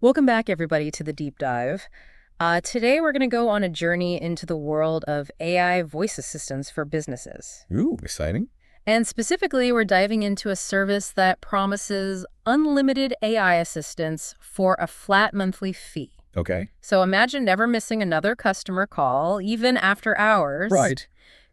Welcome back, everybody, to the deep dive. Today, we're going to go on a journey into the world of AI voice assistants for businesses. Ooh, exciting. And specifically, we're diving into a service that promises unlimited AI assistance for a flat monthly fee. Okay. So imagine never missing another customer call, even after hours. Right.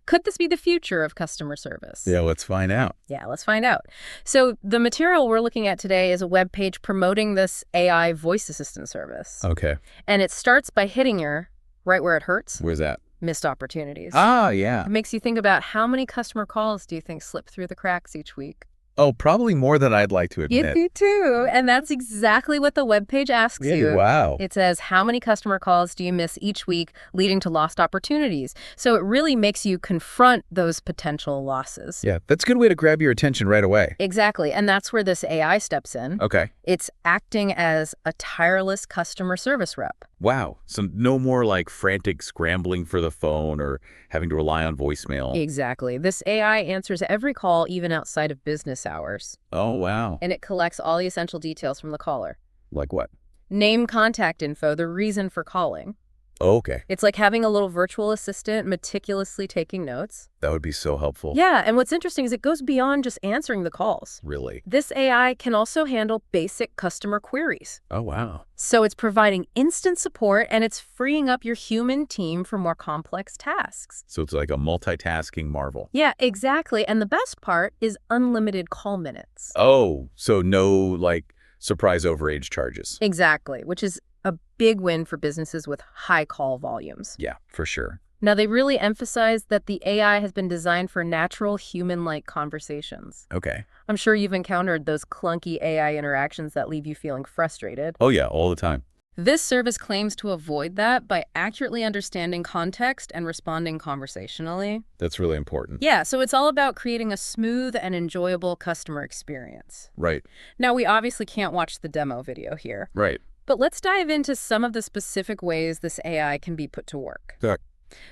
Could this be the future of customer service? Yeah, let's find out. Yeah, let's find out. So the material we're looking at today is a web page promoting this AI voice assistant service. Okay. And it starts by hitting you right where it hurts, Where's that? missed opportunities. Ah, yeah. It makes you think about how many customer calls do you think slip through the cracks each week? Oh, probably more than I'd like to admit. Me too. And that's exactly what the webpage asks you. Wow. It says, how many customer calls do you miss each week, leading to lost opportunities? So it really makes you confront those potential losses. Yeah, that's a good way to grab your attention right away. Exactly. And that's where this AI steps in. Okay. It's acting as a tireless customer service rep. Wow. So no more like frantic scrambling for the phone or having to rely on voicemail. Exactly. This AI answers every call, even outside of business hours. Oh, wow. And it collects all the essential details from the caller. Like what? Name, contact info, the reason for calling. Oh, okay. It's like having a little virtual assistant meticulously taking notes. That would be so helpful. Yeah, and what's interesting is it goes beyond just answering the calls. Really? This AI can also handle basic customer queries. Oh, wow. So it's providing instant support and it's freeing up your human team for more complex tasks. So it's like a multitasking marvel. Yeah, exactly. And the best part is unlimited call minutes. Oh, so no like surprise overage charges. Exactly, which is a big win for businesses with high call volumes. Yeah, for sure. Now, they really emphasize that the AI has been designed for natural human-like conversations. Okay. I'm sure you've encountered those clunky AI interactions that leave you feeling frustrated. Oh, yeah, all the time. This service claims to avoid that by accurately understanding context and responding conversationally. That's really important. Yeah, so it's all about creating a smooth and enjoyable customer experience. Right. Now, we obviously can't watch the demo video here, Right. but let's dive into some of the specific ways this AI can be put to work. Sure.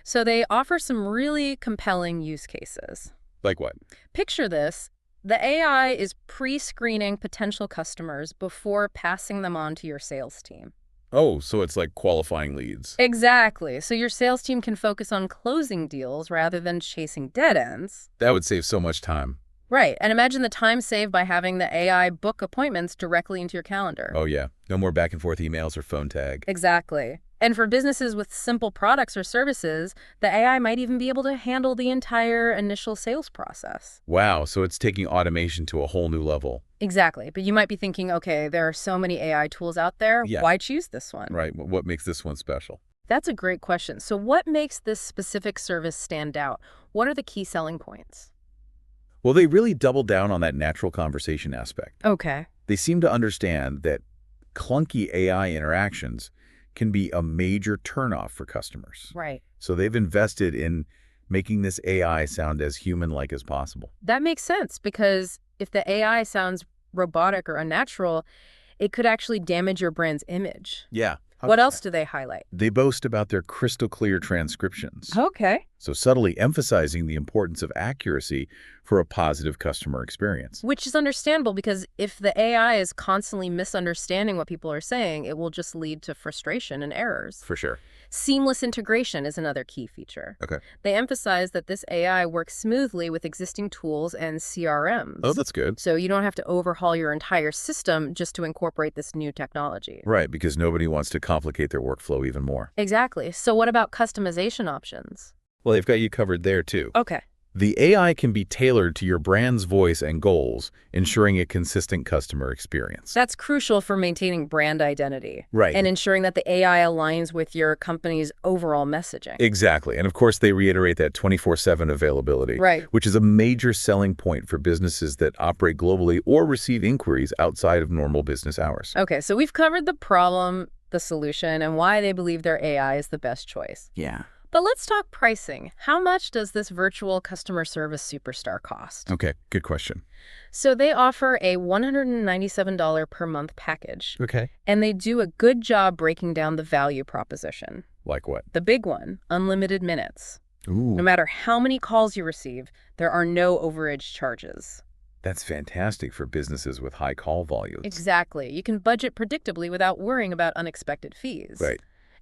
So they offer some really compelling use cases. Like what? Picture this. The AI is pre-screening potential customers before passing them on to your sales team. Oh, so it's like qualifying leads. Exactly. So your sales team can focus on closing deals rather than chasing dead ends. That would save so much time. Right. And imagine the time saved by having the AI book appointments directly into your calendar. Oh, yeah. No more back and forth emails or phone tag. Exactly. And for businesses with simple products or services, the AI might even be able to handle the entire initial sales process. Wow, so it's taking automation to a whole new level. Exactly. But you might be thinking, okay, there are so many AI tools out there. Yeah. Why choose this one? Right. What makes this one special? That's a great question. So what makes this specific service stand out? What are the key selling points? Well, they really double down on that natural conversation aspect. Okay. They seem to understand that clunky AI interactions can be a major turnoff for customers. Right. So they've invested in making this AI sound as human-like as possible. That makes sense because if the AI sounds robotic or unnatural, it could actually damage your brand's image. Yeah. What else do they highlight? They boast about their crystal clear transcriptions. Okay. So subtly emphasizing the importance of accuracy for a positive customer experience. Which is understandable because if the AI is constantly misunderstanding what people are saying, it will just lead to frustration and errors. For sure. Seamless integration is another key feature. Okay. They emphasize that this AI works smoothly with existing tools and CRMs. Oh, that's good. So you don't have to overhaul your entire system just to incorporate this new technology. Right, because nobody wants to complicate their workflow even more. Exactly. So what about customization options? Well, they've got you covered there, too. Okay. The AI can be tailored to your brand's voice and goals, ensuring a consistent customer experience. That's crucial for maintaining brand identity. Right. And ensuring that the AI aligns with your company's overall messaging. Exactly. And of course, they reiterate that 24/7 availability, Right. which is a major selling point for businesses that operate globally or receive inquiries outside of normal business hours. Okay, so we've covered the problem, the solution, and why they believe their AI is the best choice. Yeah. But let's talk pricing. How much does this virtual customer service superstar cost? Okay, good question. So they offer a $197 per month package, Okay. and they do a good job breaking down the value proposition. Like what? The big one, unlimited minutes. Ooh. No matter how many calls you receive, there are no overage charges. That's fantastic for businesses with high call volumes. Exactly. You can budget predictably without worrying about unexpected fees. Right.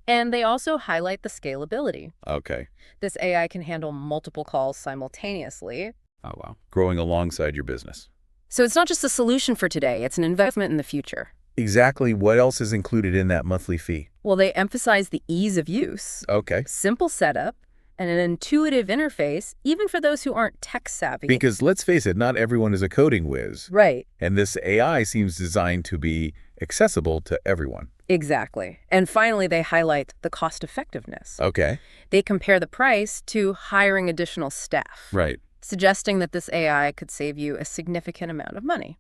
And they also highlight the scalability. Okay. This AI can handle multiple calls simultaneously. Oh, wow. Growing alongside your business. So it's not just a solution for today, it's an investment in the future. Exactly what else is included in that monthly fee? Well, they emphasize the ease of use, Okay. simple setup, and an intuitive interface, even for those who aren't tech savvy. Because let's face it, not everyone is a coding whiz. Right. And this AI seems designed to be accessible to everyone. Exactly. And finally, they highlight the cost effectiveness. Okay. They compare the price to hiring additional staff, Right. suggesting that this AI could save you a significant amount of money.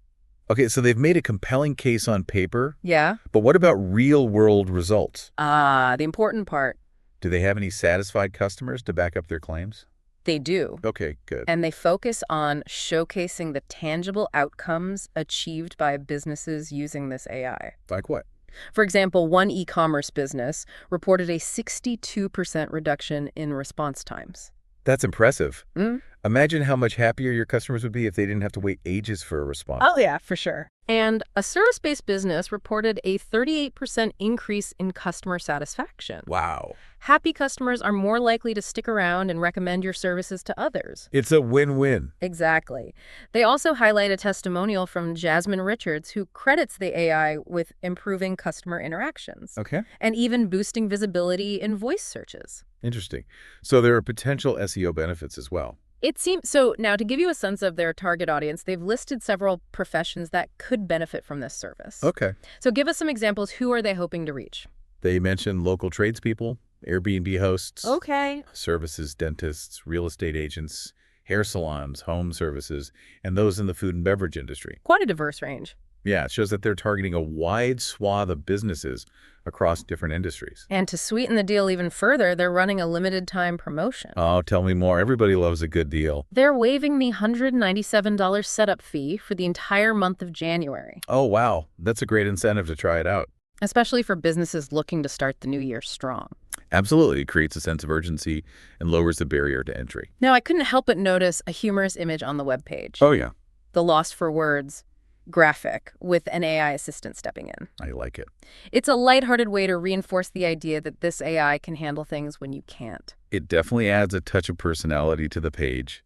Okay, so they've made a compelling case on paper, Yeah? but what about real-world results? The important part. Do they have any satisfied customers to back up their claims? They do. Okay, good. And they focus on showcasing the tangible outcomes achieved by businesses using this AI. Like what? For example, one e-commerce business reported a 62% reduction in response times. That's impressive. Mm? Imagine how much happier your customers would be if they didn't have to wait ages for a response. Oh, yeah, for sure. And a service-based business reported a 38% increase in customer satisfaction. Wow. Happy customers are more likely to stick around and recommend your services to others. It's a win-win. Exactly. They also highlight a testimonial from Jasmine Richards, who credits the AI with improving customer interactions Okay. and even boosting visibility in voice searches. Interesting. So there are potential SEO benefits as well. It seems so. Now, to give you a sense of their target audience, they've listed several professions that could benefit from this service. Okay. So give us some examples. Who are they hoping to reach? They mention local tradespeople, Airbnb hosts, Okay. services, dentists, real estate agents, hair salons, home services, and those in the food and beverage industry. Quite a diverse range. Yeah, it shows that they're targeting a wide swath of businesses across different industries. And to sweeten the deal even further, they're running a limited time promotion. Oh, tell me more. Everybody loves a good deal. They're waiving the $197 setup fee for the entire month of January, Oh, wow. That's a great incentive to try it out. especially for businesses looking to start the new year strong. Absolutely. It creates a sense of urgency and lowers the barrier to entry. Now, I couldn't help but notice a humorous image on the webpage. Oh, yeah. The Lost for Words graphic with an AI assistant stepping in. I like it. It's a lighthearted way to reinforce the idea that this AI can handle things when you can't. It definitely adds a touch of personality to the page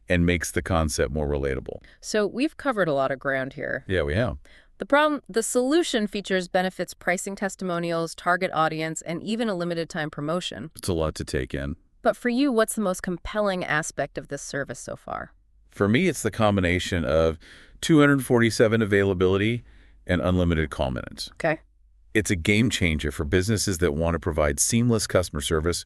and makes the concept more relatable. So we've covered a lot of ground here. Yeah, we have. The solution features benefits, pricing testimonials, target audience, and even a limited time promotion. It's a lot to take in. But for you, what's the most compelling aspect of this service so far? For me, it's the combination of 247 availability and unlimited call minutes. Okay. It's a game changer for businesses that want to provide seamless customer service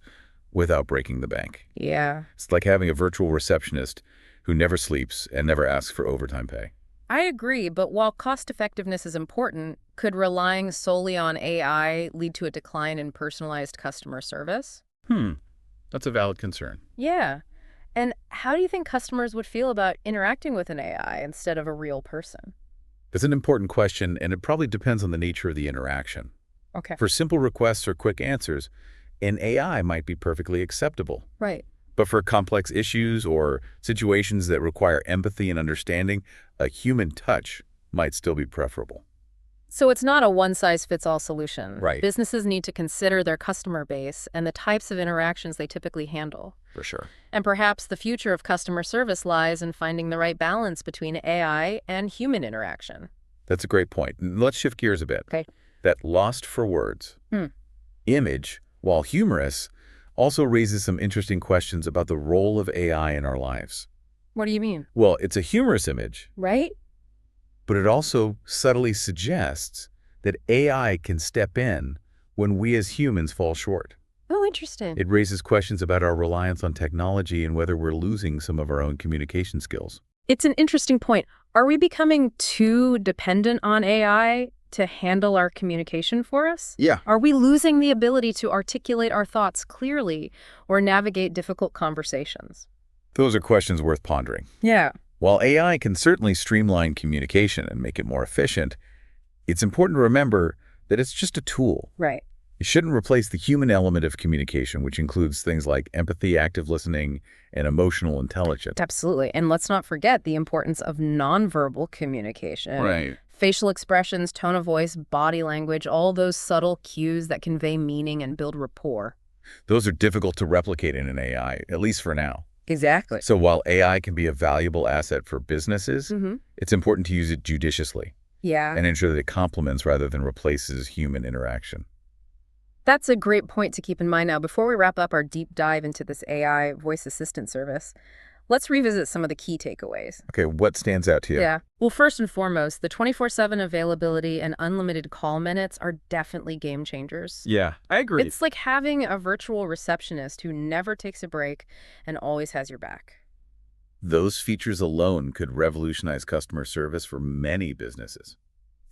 without breaking the bank. Yeah. It's like having a virtual receptionist who never sleeps and never asks for overtime pay. I agree, but while cost effectiveness is important, could relying solely on AI lead to a decline in personalized customer service? That's a valid concern. Yeah. And how do you think customers would feel about interacting with an AI instead of a real person? It's an important question, and it probably depends on the nature of the interaction. Okay. For simple requests or quick answers, an AI might be perfectly acceptable. Right. But for complex issues or situations that require empathy and understanding, a human touch might still be preferable. So it's not a one-size-fits-all solution. Right. Businesses need to consider their customer base and the types of interactions they typically handle. For sure. And perhaps the future of customer service lies in finding the right balance between AI and human interaction. That's a great point. Let's shift gears a bit. Okay. That lost for words image, while humorous, also raises some interesting questions about the role of AI in our lives. What do you mean? Well, it's a humorous image, Right? but it also subtly suggests that AI can step in when we as humans fall short. Oh, interesting. It raises questions about our reliance on technology and whether we're losing some of our own communication skills. It's an interesting point. Are we becoming too dependent on AI to handle our communication for us? Yeah. Are we losing the ability to articulate our thoughts clearly or navigate difficult conversations? Those are questions worth pondering. Yeah. While AI can certainly streamline communication and make it more efficient, it's important to remember that it's just a tool. Right. It shouldn't replace the human element of communication, which includes things like empathy, active listening, and emotional intelligence. Absolutely. And let's not forget the importance of nonverbal communication. Right. Facial expressions, tone of voice, body language, all those subtle cues that convey meaning and build rapport. Those are difficult to replicate in an AI, at least for now. Exactly. So while AI can be a valuable asset for businesses, Mm-hmm. it's important to use it judiciously Yeah. and ensure that it complements rather than replaces human interaction. That's a great point to keep in mind now. Before we wrap up our deep dive into this AI voice assistant service, let's revisit some of the key takeaways. Okay, what stands out to you? Yeah. Well, first and foremost, the 24/7 availability and unlimited call minutes are definitely game changers. Yeah, I agree. It's like having a virtual receptionist who never takes a break and always has your back. Those features alone could revolutionize customer service for many businesses.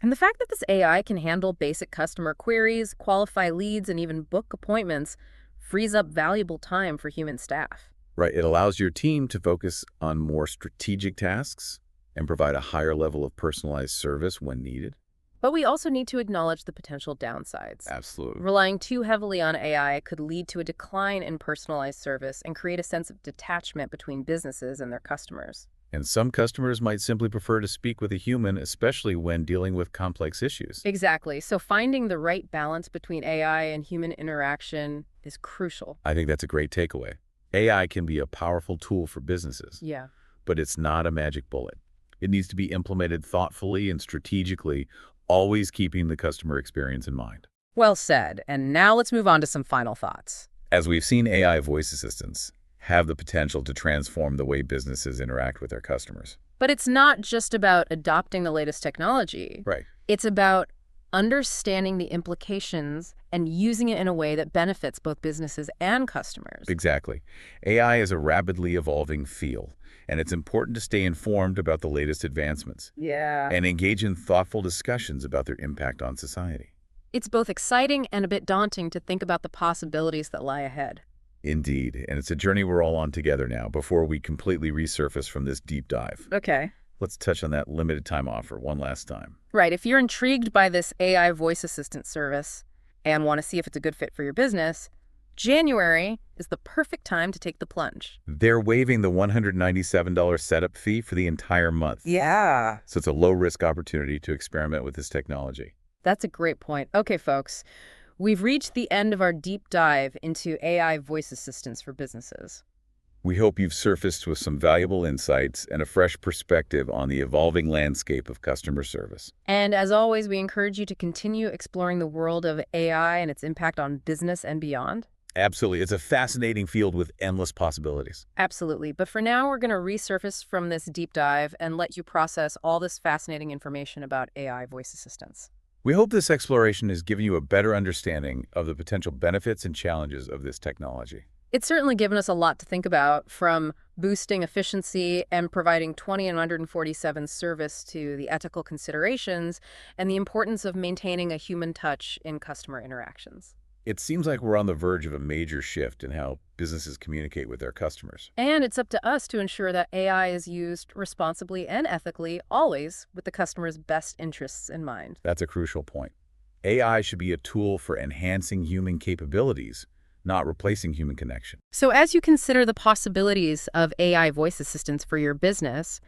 And the fact that this AI can handle basic customer queries, qualify leads, and even book appointments frees up valuable time for human staff. Right, it allows your team to focus on more strategic tasks and provide a higher level of personalized service when needed. But we also need to acknowledge the potential downsides. Absolutely. Relying too heavily on AI could lead to a decline in personalized service and create a sense of detachment between businesses and their customers. And some customers might simply prefer to speak with a human, especially when dealing with complex issues. Exactly. So finding the right balance between AI and human interaction is crucial. I think that's a great takeaway. AI can be a powerful tool for businesses, Yeah. but it's not a magic bullet. It needs to be implemented thoughtfully and strategically, always keeping the customer experience in mind. Well said. And now let's move on to some final thoughts. As we've seen, AI voice assistants have the potential to transform the way businesses interact with their customers. But it's not just about adopting the latest technology. Right. It's about understanding the implications and using it in a way that benefits both businesses and customers. Exactly. AI is a rapidly evolving field, and it's important to stay informed about the latest advancements Yeah. and engage in thoughtful discussions about their impact on society. It's both exciting and a bit daunting to think about the possibilities that lie ahead. Indeed, and it's a journey we're all on together now before we completely resurface from this deep dive. Okay. Let's touch on that limited time offer one last time. Right. If you're intrigued by this AI voice assistant service and want to see if it's a good fit for your business, January is the perfect time to take the plunge. They're waiving the $197 setup fee for the entire month. Yeah. So it's a low-risk opportunity to experiment with this technology. That's a great point. Okay, folks, we've reached the end of our deep dive into AI voice assistants for businesses. We hope you've surfaced with some valuable insights and a fresh perspective on the evolving landscape of customer service. And as always, we encourage you to continue exploring the world of AI and its impact on business and beyond. Absolutely. It's a fascinating field with endless possibilities. Absolutely. But for now, we're going to resurface from this deep dive and let you process all this fascinating information about AI voice assistants. We hope this exploration has given you a better understanding of the potential benefits and challenges of this technology. It's certainly given us a lot to think about, from boosting efficiency and providing 20 and 147 service to the ethical considerations and the importance of maintaining a human touch in customer interactions. It seems like we're on the verge of a major shift in how businesses communicate with their customers. And it's up to us to ensure that AI is used responsibly and ethically, always with the customer's best interests in mind. That's a crucial point. AI should be a tool for enhancing human capabilities, not replacing human connection. So as you consider the possibilities of AI voice assistants for your business,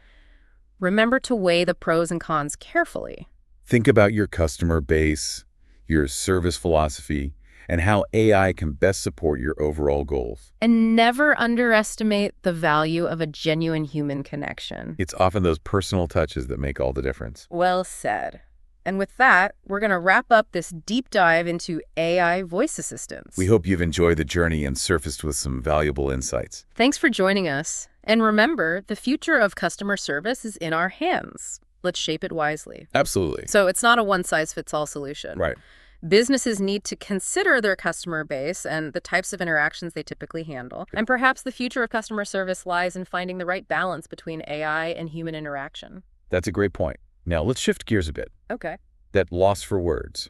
remember to weigh the pros and cons carefully. Think about your customer base, your service philosophy, and how AI can best support your overall goals. And never underestimate the value of a genuine human connection. It's often those personal touches that make all the difference. Well said. And with that, we're going to wrap up this deep dive into AI voice assistants. We hope you've enjoyed the journey and surfaced with some valuable insights. Thanks for joining us. And remember, the future of customer service is in our hands. Let's shape it wisely. Absolutely. So it's not a one-size-fits-all solution. Right. Businesses need to consider their customer base and the types of interactions they typically handle. And perhaps the future of customer service lies in finding the right balance between AI and human interaction. That's a great point. Now let's shift gears a bit. Okay. That loss for words.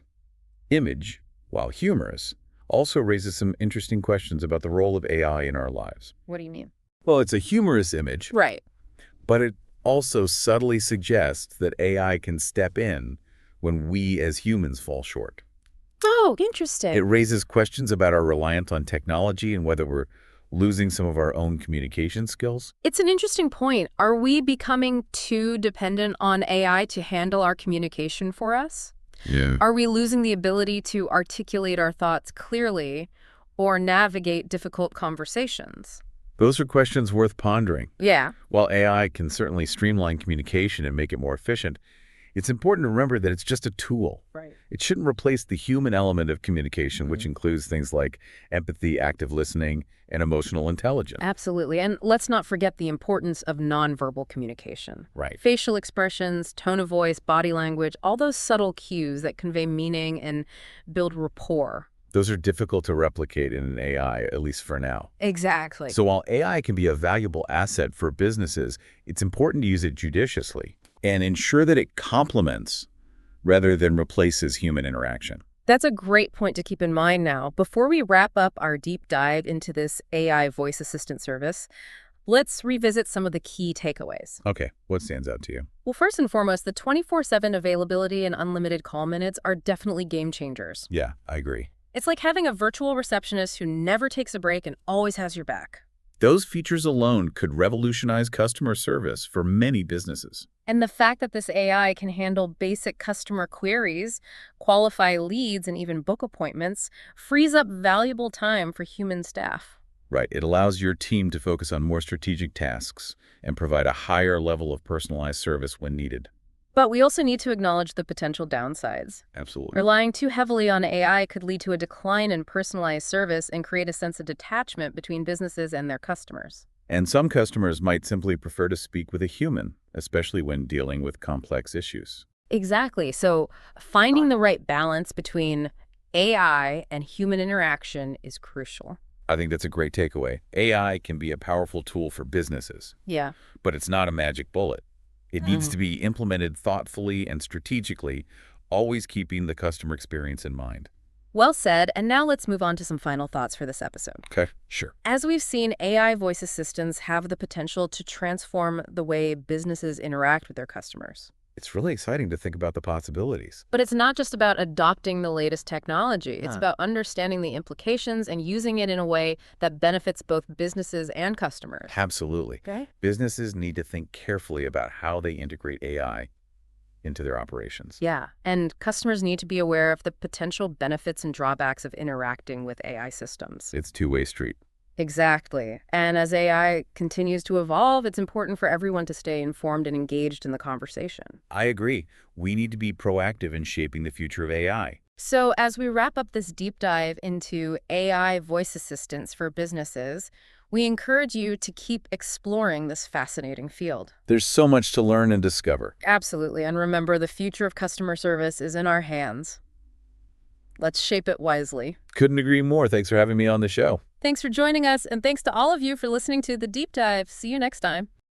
Image, while humorous, also raises some interesting questions about the role of AI in our lives. What do you mean? Well, it's a humorous image, Right. but it also subtly suggests that AI can step in when we as humans fall short. Oh, It interesting. raises questions about our reliance on technology and whether we're losing some of our own communication skills. It's an interesting point. Are we becoming too dependent on AI to handle our communication for us? Yeah. Are we losing the ability to articulate our thoughts clearly or navigate difficult conversations? Those are questions worth pondering. Yeah. While AI can certainly streamline communication and make it more efficient, it's important to remember that it's just a tool. Right. It shouldn't replace the human element of communication, which includes things like empathy, active listening, and emotional intelligence. Absolutely. And let's not forget the importance of nonverbal communication. Right. Facial expressions, tone of voice, body language, all those subtle cues that convey meaning and build rapport. Those are difficult to replicate in an AI, at least for now. Exactly. So while AI can be a valuable asset for businesses, it's important to use it judiciously and ensure that it complements rather than replaces human interaction. That's a great point to keep in mind now. Before we wrap up our deep dive into this AI voice assistant service, let's revisit some of the key takeaways. Okay, what stands out to you? Well, first and foremost, the 24/7 availability and unlimited call minutes are definitely game changers. Yeah, I agree. It's like having a virtual receptionist who never takes a break and always has your back. Those features alone could revolutionize customer service for many businesses. And the fact that this AI can handle basic customer queries, qualify leads, and even book appointments frees up valuable time for human staff. Right, it allows your team to focus on more strategic tasks and provide a higher level of personalized service when needed. But we also need to acknowledge the potential downsides. Absolutely. Relying too heavily on AI could lead to a decline in personalized service and create a sense of detachment between businesses and their customers. And some customers might simply prefer to speak with a human, especially when dealing with complex issues. Exactly. So finding the right balance between AI and human interaction is crucial. I think that's a great takeaway. AI can be a powerful tool for businesses, Yeah. but it's not a magic bullet. It needs to be implemented thoughtfully and strategically, always keeping the customer experience in mind. Well said. And now let's move on to some final thoughts for this episode. Okay, sure. As we've seen, AI voice assistants have the potential to transform the way businesses interact with their customers. It's really exciting to think about the possibilities. But it's not just about adopting the latest technology. It's about understanding the implications and using it in a way that benefits both businesses and customers. Absolutely. Okay. Businesses need to think carefully about how they integrate AI into their operations. Yeah. And customers need to be aware of the potential benefits and drawbacks of interacting with AI systems. It's a two-way street. Exactly. And as AI continues to evolve, it's important for everyone to stay informed and engaged in the conversation. I agree. We need to be proactive in shaping the future of AI. So as we wrap up this deep dive into AI voice assistants for businesses, we encourage you to keep exploring this fascinating field. There's so much to learn and discover. Absolutely. And remember, the future of customer service is in our hands. Let's shape it wisely. Couldn't agree more. Thanks for having me on the show. Thanks for joining us, and thanks to all of you for listening to The Deep Dive. See you next time.